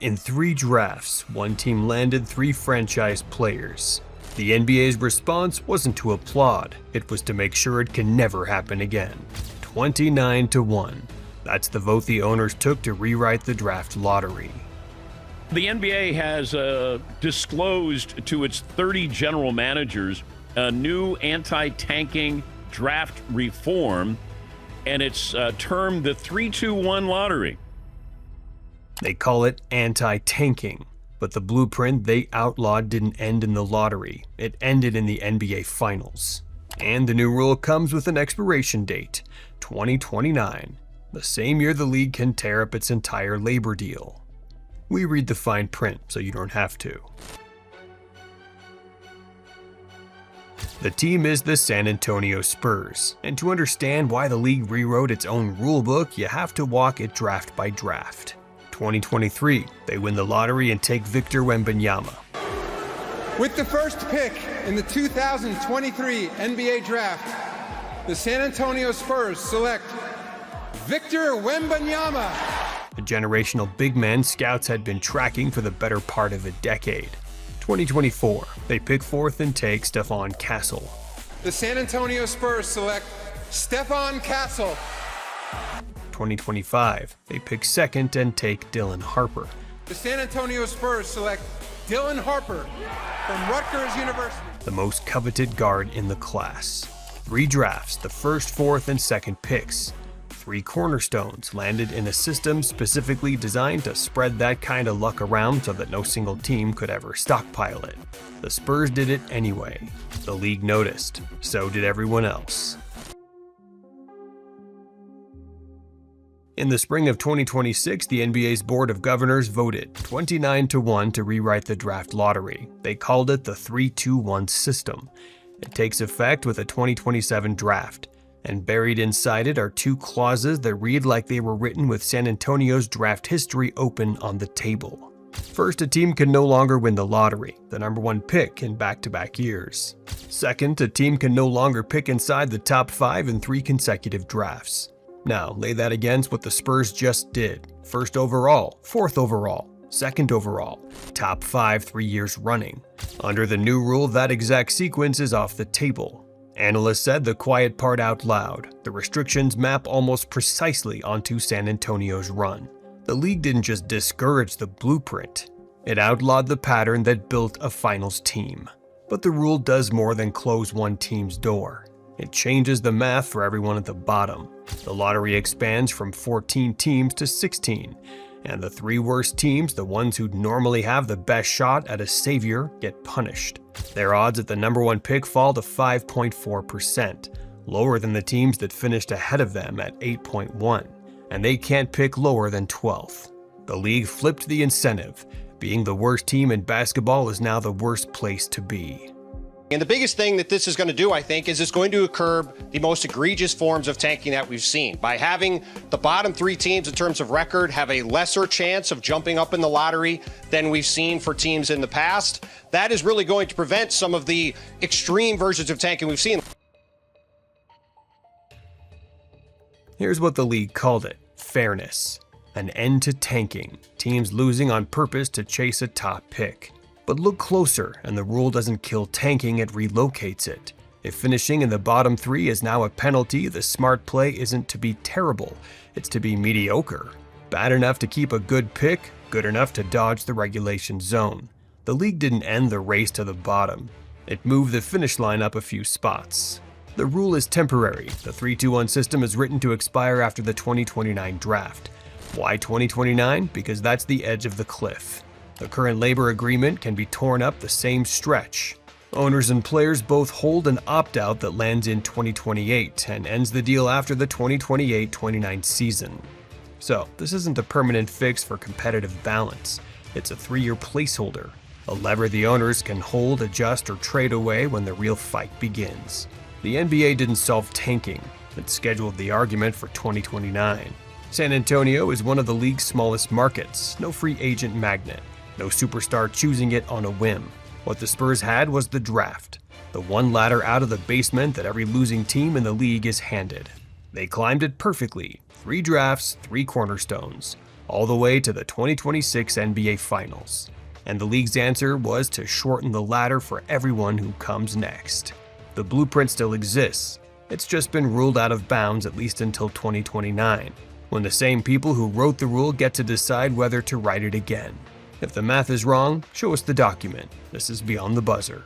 In 3 drafts, one team landed 3 franchise players. The NBA's response wasn't to applaud, it was to make sure it can never happen again. 29-1. That's the vote the owners took to rewrite the draft lottery. The NBA has disclosed to its 30 general managers a new anti-tanking draft reform, and it's termed the 3-2-1 lottery. They call it anti-tanking, but the blueprint they outlawed didn't end in the lottery. It ended in the NBA Finals. And the new rule comes with an expiration date, 2029, the same year the league can tear up its entire labor deal. We read the fine print so you don't have to. The team is the San Antonio Spurs, and to understand why the league rewrote its own rulebook, you have to walk it draft by draft. 2023, they win the lottery and take Victor Wembanyama. With the first pick in the 2023 NBA Draft, the San Antonio Spurs select Victor Wembanyama. A generational big man scouts had been tracking for the better part of a decade. 2024, they pick 4th and take Stephon Castle. The San Antonio Spurs select Stephon Castle. 2025, they pick 2nd and take Dylan Harper. The San Antonio Spurs select Dylan Harper from Rutgers University. The most coveted guard in the class. 3 drafts, the 1st, 4th, and 2nd picks. 3 cornerstones landed in a system specifically designed to spread that kind of luck around so that no single team could ever stockpile it. The Spurs did it anyway. The league noticed. So did everyone else. In the spring of 2026, the NBA's Board of Governors voted 29-1 to rewrite the draft lottery. They called it the 3-2-1 system. It takes effect with a 2027 draft, and buried inside it are 2 clauses that read like they were written with San Antonio's draft history open on the table. First, a team can no longer win the lottery, the number 1 pick in back-to-back years. Second, a team can no longer pick inside the top 5 in 3 consecutive drafts. Now, lay that against what the Spurs just did. 1st overall, 4th overall, 2nd overall, top 5 3 years running. Under the new rule, that exact sequence is off the table. Analysts said the quiet part out loud. The restrictions map almost precisely onto San Antonio's run. The league didn't just discourage the blueprint. It outlawed the pattern that built a finals team. But the rule does more than close one team's door. It changes the math for everyone at the bottom. The lottery expands from 14 teams to 16, and the 3 worst teams, the ones who normally have the best shot at a savior, get punished. Their odds at the number 1 pick fall to 5.4%, lower than the teams that finished ahead of them at 8.1, and they can't pick lower than 12th. The league flipped the incentive. Being the worst team in basketball is now the worst place to be. And the biggest thing that this is going to do, I think, is it's going to curb the most egregious forms of tanking that we've seen. By having the bottom 3 teams in terms of record have a lesser chance of jumping up in the lottery than we've seen for teams in the past, that is really going to prevent some of the extreme versions of tanking we've seen. Here's what the league called it: fairness. An end to tanking, teams losing on purpose to chase a top pick. But look closer, and the rule doesn't kill tanking, it relocates it. If finishing in the bottom 3 is now a penalty, the smart play isn't to be terrible, it's to be mediocre. Bad enough to keep a good pick, good enough to dodge the regulation zone. The league didn't end the race to the bottom. It moved the finish line up a few spots. The rule is temporary. The 3-2-1 system is written to expire after the 2029 draft. Why 2029? Because that's the edge of the cliff. The current labor agreement can be torn up the same stretch. Owners and players both hold an opt-out that lands in 2028 and ends the deal after the 2028-29 season. So, this isn't a permanent fix for competitive balance. It's a 3-year placeholder, a lever the owners can hold, adjust, or trade away when the real fight begins. The NBA didn't solve tanking, it scheduled the argument for 2029. San Antonio is one of the league's smallest markets, no free agent magnet. No superstar choosing it on a whim. What the Spurs had was the draft, the one ladder out of the basement that every losing team in the league is handed. They climbed it perfectly. 3 drafts, 3 cornerstones. all the way to the 2026 NBA Finals. And the league's answer was to shorten the ladder for everyone who comes next. The blueprint still exists. It's just been ruled out of bounds at least until 2029, when the same people who wrote the rule get to decide whether to write it again. If the math is wrong, show us the document. This is Beyond the Buzzer.